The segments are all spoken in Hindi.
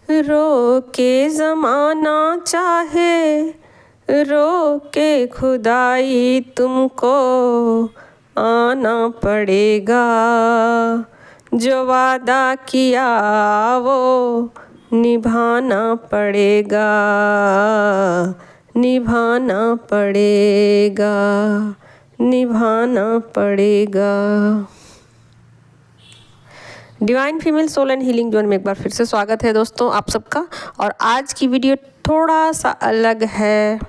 रोके ज़माना चाहे रोके खुदाई, तुमको आना पड़ेगा। जो वादा किया वो निभाना पड़ेगा, निभाना पड़ेगा, निभाना पड़ेगा। Divine female soul and healing zone में एक बार फिर से स्वागत है दोस्तों आप सबका। और आज की वीडियो थोड़ा सा अलग है।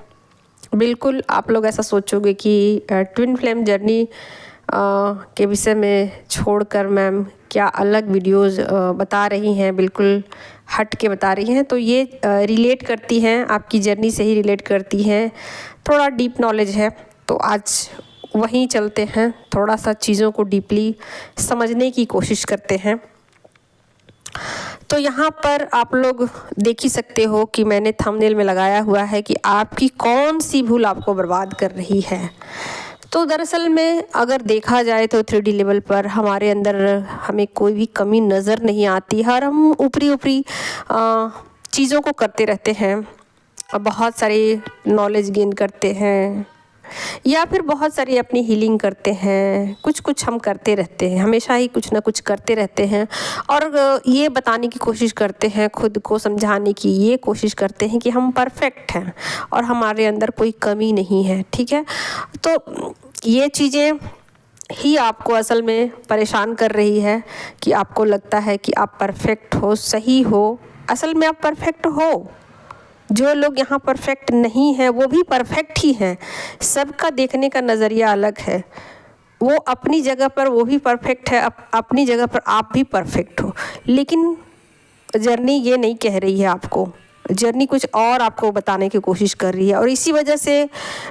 बिल्कुल आप लोग ऐसा सोचोगे कि ट्विन फ्लेम जर्नी के विषय में छोड़कर मैम क्या अलग वीडियोस बता रही हैं, बिल्कुल हट के बता रही हैं। तो ये रिलेट करती हैं, आपकी जर्नी से ही रिलेट करती हैं, थोड़ा डीप नॉलेज है। तो आज वहीं चलते हैं, थोड़ा सा चीज़ों को डीपली समझने की कोशिश करते हैं। तो यहाँ पर आप लोग देख ही सकते हो कि मैंने थंबनेल में लगाया हुआ है कि आपकी कौन सी भूल आपको बर्बाद कर रही है। तो दरअसल में अगर देखा जाए तो 3D लेवल पर हमारे अंदर हमें कोई भी कमी नज़र नहीं आती है और हम ऊपरी ऊपरी चीज़ों को करते रहते हैं और बहुत सारी नॉलेज गेन करते हैं या फिर बहुत सारी अपनी हीलिंग करते हैं। कुछ हम करते रहते हैं, हमेशा ही कुछ ना कुछ करते रहते हैं और ये बताने की कोशिश करते हैं, खुद को समझाने की ये कोशिश करते हैं कि हम परफेक्ट हैं और हमारे अंदर कोई कमी नहीं है। ठीक है, तो ये चीज़ें ही आपको असल में परेशान कर रही है कि आपको लगता है कि आप परफेक्ट हो, सही हो। असल में आप परफेक्ट हो। जो लोग यहाँ परफेक्ट नहीं हैं वो भी परफेक्ट ही हैं। सबका देखने का नज़रिया अलग है। वो अपनी जगह पर वो भी परफेक्ट है, अपनी जगह पर आप भी परफेक्ट हो। लेकिन जर्नी ये नहीं कह रही है आपको, जर्नी कुछ और आपको बताने की कोशिश कर रही है। और इसी वजह से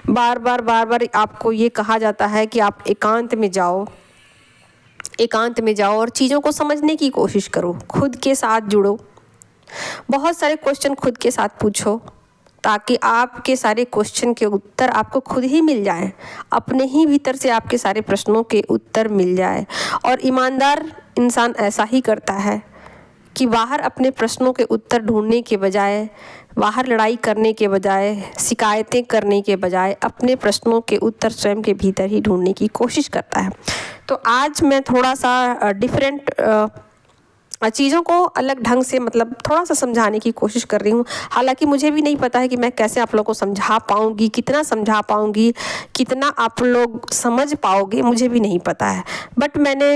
बार बार आपको ये कहा जाता है कि आप एकांत में जाओ, एकांत में जाओ और चीज़ों को समझने की कोशिश करो, खुद के साथ जुड़ो, बहुत सारे क्वेश्चन खुद के साथ पूछो ताकि आपके सारे क्वेश्चन के उत्तर आपको खुद ही मिल जाए, अपने ही भीतर से आपके सारे प्रश्नों के उत्तर मिल जाए। और ईमानदार इंसान ऐसा ही करता है कि बाहर अपने प्रश्नों के उत्तर ढूंढने के बजाय, बाहर लड़ाई करने के बजाय, शिकायतें करने के बजाय अपने प्रश्नों के उत्तर स्वयं के भीतर ही ढूंढने की कोशिश करता है। तो आज मैं थोड़ा सा डिफरेंट चीज़ों को अलग ढंग से मतलब थोड़ा सा समझाने की कोशिश कर रही हूँ। हालांकि मुझे भी नहीं पता है कि मैं कैसे आप लोगों को समझा पाऊँगी, कितना समझा पाऊँगी, कितना आप लोग समझ पाओगे, मुझे भी नहीं पता है। बट मैंने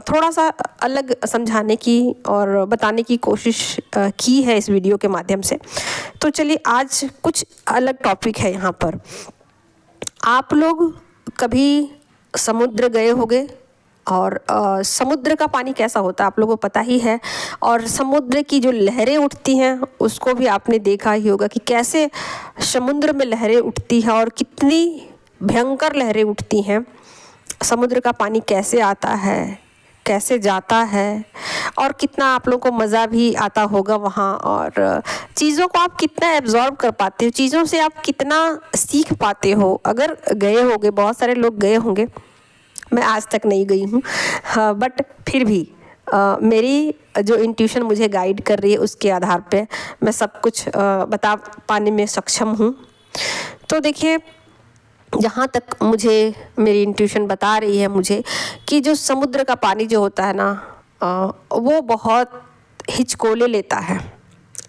थोड़ा सा अलग समझाने की और बताने की कोशिश की है इस वीडियो के माध्यम से। तो चलिए आज कुछ अलग टॉपिक है यहाँ पर। आप लोग कभी समुद्र गए होंगे और समुद्र का पानी कैसा होता है आप लोगों को पता ही है। और समुद्र की जो लहरें उठती हैं उसको भी आपने देखा ही होगा कि कैसे समुद्र में लहरें उठती हैं और कितनी भयंकर लहरें उठती हैं। समुद्र का पानी कैसे आता है, कैसे जाता है और कितना आप लोगों को मज़ा भी आता होगा वहाँ। और चीज़ों को आप कितना एब्जॉर्ब कर पाते हो, चीज़ों से आप कितना सीख पाते हो अगर गए होंगे। बहुत सारे लोग गए होंगे, मैं आज तक नहीं गई हूँ, हाँ, बट फिर भी मेरी जो इंट्यूशन मुझे गाइड कर रही है उसके आधार पे मैं सब कुछ बता पाने में सक्षम हूँ। तो देखिए, जहाँ तक मुझे मेरी इंट्यूशन बता रही है मुझे कि जो समुद्र का पानी जो होता है ना वो बहुत हिचकोले लेता है।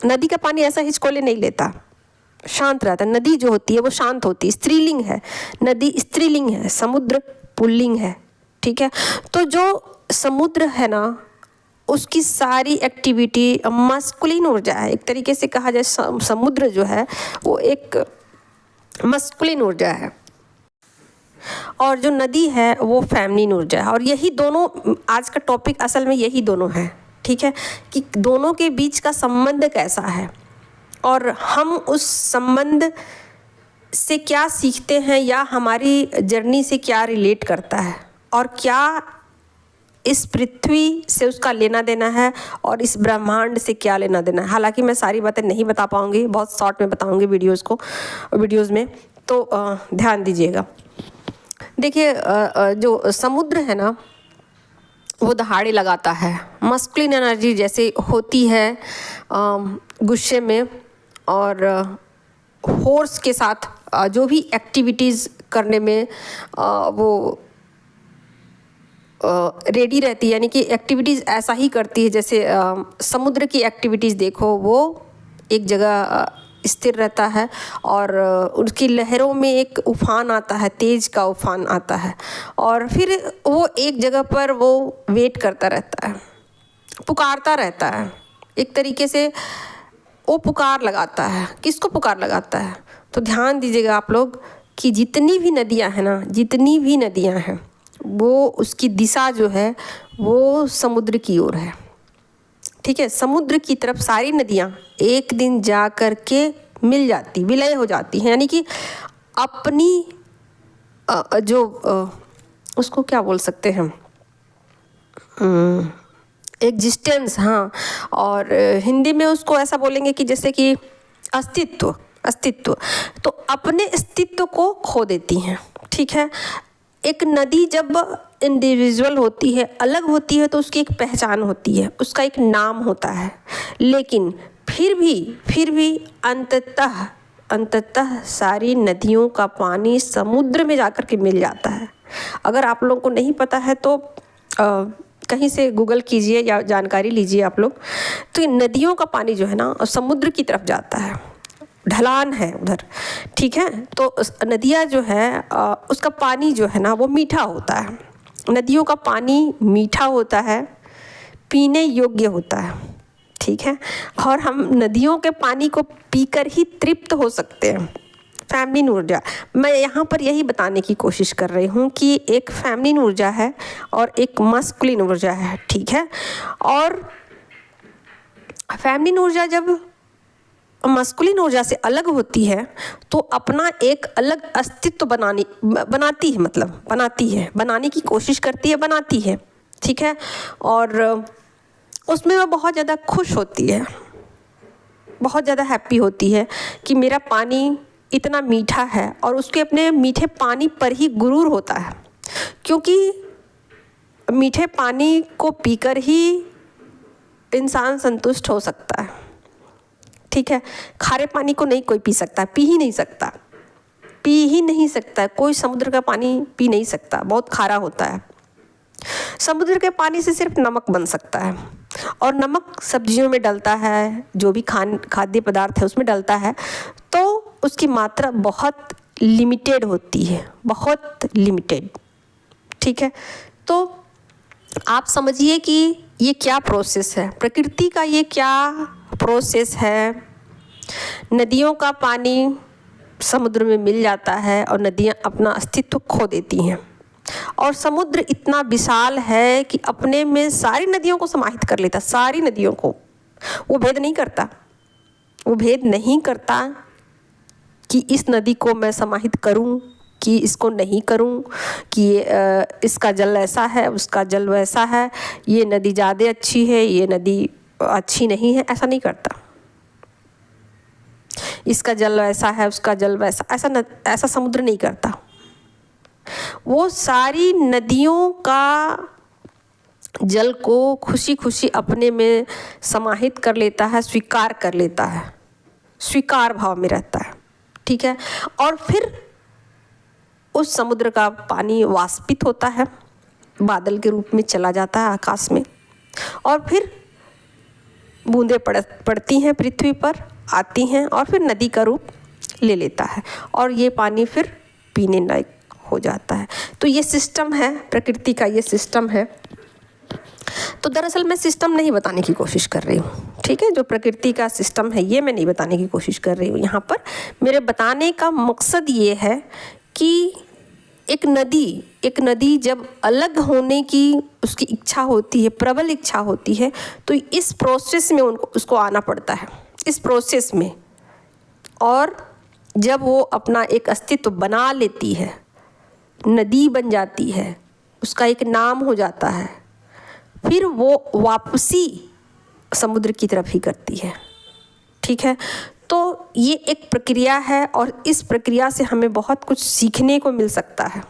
नदी का पानी ऐसा हिचकोले नहीं लेता, शांत रहता है। नदी जो होती है वो शांत होती है, स्त्रीलिंग है। नदी स्त्रीलिंग है, समुद्र पुल्लिंग है। ठीक है, तो जो समुद्र है ना उसकी सारी एक्टिविटी मस्कुलिन ऊर्जा है। एक तरीके से कहा जाए समुद्र जो है वो एक मस्कुलिन ऊर्जा है और जो नदी है वो फेमिनिन ऊर्जा है। और यही दोनों आज का टॉपिक असल में यही दोनों है। ठीक है, कि दोनों के बीच का संबंध कैसा है और हम उस संबंध से क्या सीखते हैं या हमारी जर्नी से क्या रिलेट करता है और क्या इस पृथ्वी से उसका लेना देना है और इस ब्रह्मांड से क्या लेना देना है। हालांकि मैं सारी बातें नहीं बता पाऊँगी, बहुत शॉर्ट में बताऊँगी वीडियोज़ में, तो ध्यान दीजिएगा। देखिए, जो समुद्र है ना वो दहाड़े लगाता है। मस्कुलिन एनर्जी जैसे होती है गुस्से में और फोर्स के साथ जो भी एक्टिविटीज़ करने में वो रेडी रहती है, यानी कि एक्टिविटीज़ ऐसा ही करती है जैसे समुद्र की एक्टिविटीज़ देखो, वो एक जगह स्थिर रहता है और उसकी लहरों में एक उफान आता है, तेज़ का उफान आता है और फिर वो एक जगह पर वो वेट करता रहता है, पुकारता रहता है। एक तरीके से वो पुकार लगाता है। किसको पुकार लगाता है? तो ध्यान दीजिएगा आप लोग कि जितनी भी नदियाँ हैं ना, जितनी भी नदियाँ हैं, वो उसकी दिशा जो है वो समुद्र की ओर है। ठीक है, समुद्र की तरफ सारी नदियाँ एक दिन जा कर के मिल जाती, विलय हो जाती हैं, यानी कि अपनी जो उसको क्या बोल सकते हैं, एग्जिस्टेंस, हाँ, और हिंदी में उसको ऐसा बोलेंगे कि जैसे कि अस्तित्व तो अपने अस्तित्व को खो देती हैं। ठीक है, एक नदी जब इंडिविजुअल होती है, अलग होती है, तो उसकी एक पहचान होती है, उसका एक नाम होता है, लेकिन फिर भी अंततः सारी नदियों का पानी समुद्र में जाकर के मिल जाता है। अगर आप लोगों को नहीं पता है तो कहीं से गूगल कीजिए या जानकारी लीजिए आप लोग। तो ये नदियों का पानी जो है ना समुद्र की तरफ जाता है, ढलान है उधर। ठीक है, तो नदियाँ जो है उसका पानी जो है ना वो मीठा होता है। नदियों का पानी मीठा होता है, पीने योग्य होता है। ठीक है, और हम नदियों के पानी को पीकर ही तृप्त हो सकते हैं। फेमिनिन ऊर्जा, मैं यहाँ पर यही बताने की कोशिश कर रही हूँ कि एक फेमिनिन ऊर्जा है और एक मस्कुलिन ऊर्जा है। ठीक है, और फेमिनिन ऊर्जा जब मस्कुलिन ऊर्जा से अलग होती है तो अपना एक अलग अस्तित्व बनाती है, मतलब बनाने की कोशिश करती है, बनाती है। ठीक है, और उसमें वह बहुत ज़्यादा खुश होती है, बहुत ज़्यादा हैप्पी होती है कि मेरा पानी इतना मीठा है, और उसके अपने मीठे पानी पर ही गुरूर होता है, क्योंकि मीठे पानी को पीकर ही इंसान संतुष्ट हो सकता है। ठीक है, खारे पानी को नहीं कोई पी सकता, पी ही नहीं सकता। कोई समुद्र का पानी पी नहीं सकता, बहुत खारा होता है। समुद्र के पानी से सिर्फ नमक बन सकता है, और नमक सब्जियों में डलता है, जो भी खाद्य पदार्थ है उसमें डलता है, तो उसकी मात्रा बहुत लिमिटेड होती है, बहुत लिमिटेड। ठीक है, तो आप समझिए कि ये क्या प्रोसेस है, प्रकृति का ये क्या प्रोसेस है। नदियों का पानी समुद्र में मिल जाता है और नदियाँ अपना अस्तित्व खो देती हैं, और समुद्र इतना विशाल है कि अपने में सारी नदियों को समाहित कर लेता, सारी नदियों को। वो भेद नहीं करता कि इस नदी को मैं समाहित करूं कि इसको नहीं करूं, कि इसका जल ऐसा है, उसका जल वैसा है, ये नदी ज़्यादा अच्छी है, ये नदी अच्छी नहीं है, ऐसा नहीं करता। इसका जल वैसा है, उसका जल वैसा, ऐसा समुद्र नहीं करता। वो सारी नदियों का जल को खुशी खुशी अपने में समाहित कर लेता है, स्वीकार कर लेता है, स्वीकार भाव में रहता है। ठीक है, और फिर उस समुद्र का पानी वाष्पित होता है, बादल के रूप में चला जाता है आकाश में, और फिर बूंदें पड़ती हैं पृथ्वी पर, आती हैं, और फिर नदी का रूप ले लेता है, और ये पानी फिर पीने लायक हो जाता है। तो ये सिस्टम है, प्रकृति का ये सिस्टम है। तो दरअसल मैं सिस्टम नहीं बताने की कोशिश कर रही हूँ। ठीक है, जो प्रकृति का सिस्टम है ये मैं नहीं बताने की कोशिश कर रही हूँ। यहाँ पर मेरे बताने का मकसद ये है कि एक नदी जब अलग होने की उसकी इच्छा होती है, प्रबल इच्छा होती है, तो इस प्रोसेस में उसको आना पड़ता है, इस प्रोसेस में। और जब वो अपना एक अस्तित्व बना लेती है, नदी बन जाती है, उसका एक नाम हो जाता है, फिर वो वापसी समुद्र की तरफ ही करती है। ठीक है, तो ये एक प्रक्रिया है, और इस प्रक्रिया से हमें बहुत कुछ सीखने को मिल सकता है,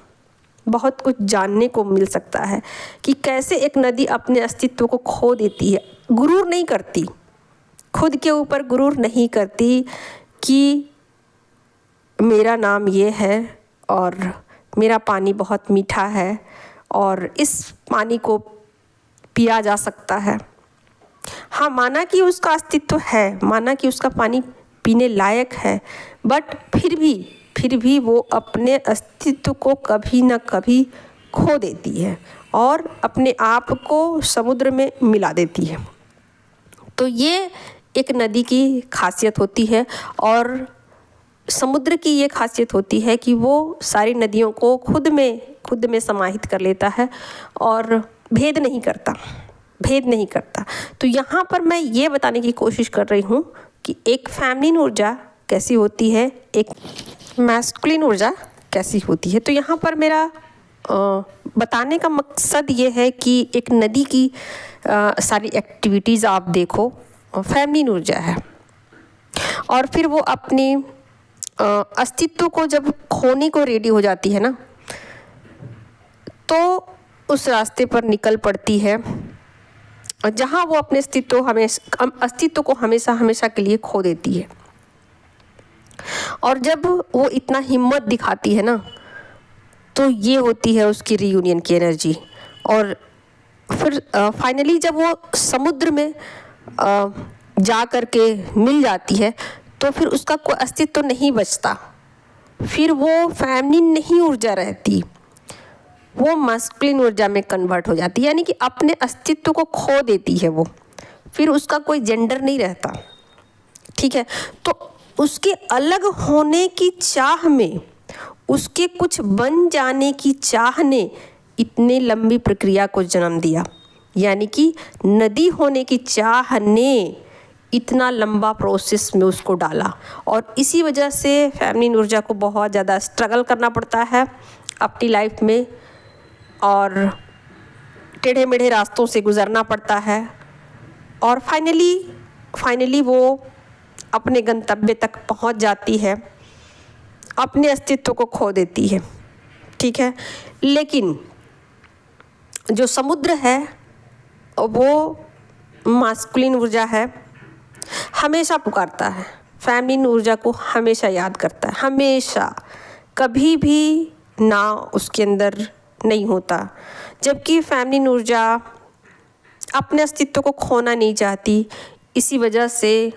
बहुत कुछ जानने को मिल सकता है कि कैसे एक नदी अपने अस्तित्व को खो देती है। गुरूर नहीं करती, खुद के ऊपर गुरूर नहीं करती कि मेरा नाम ये है और मेरा पानी बहुत मीठा है और इस पानी को पिया जा सकता है। हाँ, माना कि उसका अस्तित्व है, माना कि उसका पानी पीने लायक है, बट फिर भी वो अपने अस्तित्व को कभी ना कभी खो देती है और अपने आप को समुद्र में मिला देती है। तो ये एक नदी की खासियत होती है और समुद्र की ये खासियत होती है कि वो सारी नदियों को खुद में समाहित कर लेता है और भेद नहीं करता। तो यहाँ पर मैं ये बताने की कोशिश कर रही हूँ कि एक फेमिनिन ऊर्जा कैसी होती है, एक मैस्कुलिन ऊर्जा कैसी होती है। तो यहाँ पर मेरा बताने का मकसद ये है कि एक नदी की सारी एक्टिविटीज़ आप देखो, फेमिनिन ऊर्जा है और फिर वो अपनी अस्तित्व को जब खोने को रेडी हो जाती है ना, तो उस रास्ते पर निकल पड़ती है जहाँ वो अपने अस्तित्व को हमेशा के लिए खो देती है। और जब वो इतना हिम्मत दिखाती है ना, तो ये होती है उसकी रीयूनियन की एनर्जी। और फिर फाइनली जब वो समुद्र में जा कर के मिल जाती है, तो फिर उसका कोई अस्तित्व नहीं बचता, फिर वो फेमिनिन नहीं ऊर्जा रहती, वो मस्कुलिन ऊर्जा में कन्वर्ट हो जाती है, यानी कि अपने अस्तित्व को खो देती है वो, फिर उसका कोई जेंडर नहीं रहता। ठीक है, तो उसके अलग होने की चाह में, उसके कुछ बन जाने की चाह ने इतने लंबी प्रक्रिया को जन्म दिया, यानी कि नदी होने की चाह ने इतना लंबा प्रोसेस में उसको डाला। और इसी वजह से फेमिनिन ऊर्जा को बहुत ज़्यादा स्ट्रगल करना पड़ता है अपनी लाइफ में और टेढ़े मेढ़े रास्तों से गुज़रना पड़ता है और फाइनली वो अपने गंतव्य तक पहुंच जाती है, अपने अस्तित्व को खो देती है। ठीक है, लेकिन जो समुद्र है वो मास्कुलिन ऊर्जा है, हमेशा पुकारता है, फेमिनिन ऊर्जा को हमेशा याद करता है, हमेशा, कभी भी ना उसके अंदर नहीं होता। जबकि फेमिनिन ऊर्जा अपने अस्तित्व को खोना नहीं चाहती, इसी वजह से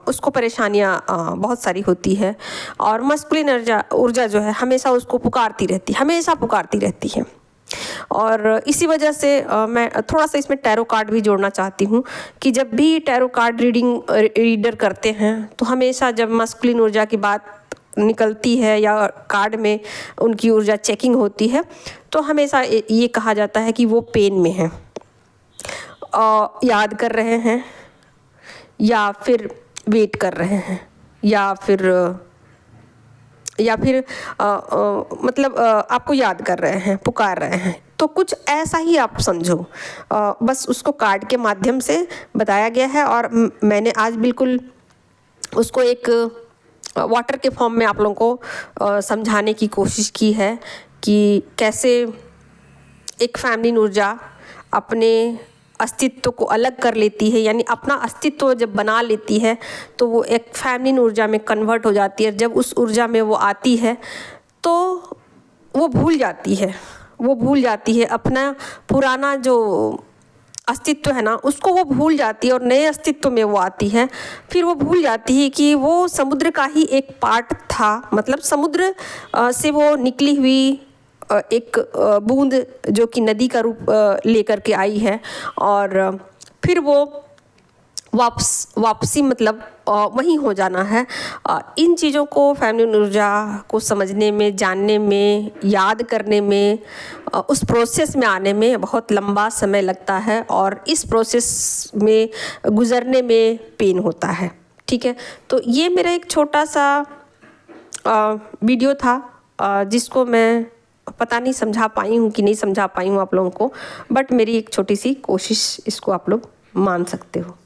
उसको परेशानियाँ बहुत सारी होती है और मस्कुलिन ऊर्जा जो है हमेशा उसको पुकारती रहती है। और इसी वजह से मैं थोड़ा सा इसमें टैरो कार्ड भी जोड़ना चाहती हूँ कि जब भी टैरो कार्ड रीडर करते हैं तो हमेशा जब मस्कुलिन ऊर्जा की बात निकलती है या कार्ड में उनकी ऊर्जा चेकिंग होती है, तो हमेशा ये कहा जाता है कि वो पेन में है, याद कर रहे हैं या फिर वेट कर रहे हैं या फिर मतलब आपको याद कर रहे हैं, पुकार रहे हैं। तो कुछ ऐसा ही आप समझो, बस उसको कार्ड के माध्यम से बताया गया है और मैंने आज बिल्कुल उसको एक वाटर के फॉर्म में आप लोगों को समझाने की कोशिश की है कि कैसे एक फेमिनिन ऊर्जा अपने अस्तित्व को अलग कर लेती है, यानी अपना अस्तित्व जब बना लेती है तो वो एक फेमिनिन ऊर्जा में कन्वर्ट हो जाती है। जब उस ऊर्जा में वो आती है तो वो भूल जाती है अपना पुराना जो अस्तित्व है ना, उसको वो भूल जाती है और नए अस्तित्व में वो आती है। फिर वो भूल जाती है कि वो समुद्र का ही एक पार्ट था, मतलब समुद्र से वो निकली हुई एक बूंद जो कि नदी का रूप लेकर के आई है और फिर वो वापसी मतलब वहीं हो जाना है। इन चीज़ों को फेमिनिन ऊर्जा को समझने में, जानने में, याद करने में, उस प्रोसेस में आने में बहुत लंबा समय लगता है और इस प्रोसेस में गुज़रने में पेन होता है। ठीक है, तो ये मेरा एक छोटा सा वीडियो था जिसको मैं पता नहीं समझा पाई हूँ कि नहीं समझा पाई हूँ आप लोगों को, बट मेरी एक छोटी सी कोशिश, इसको आप लोग मान सकते हो।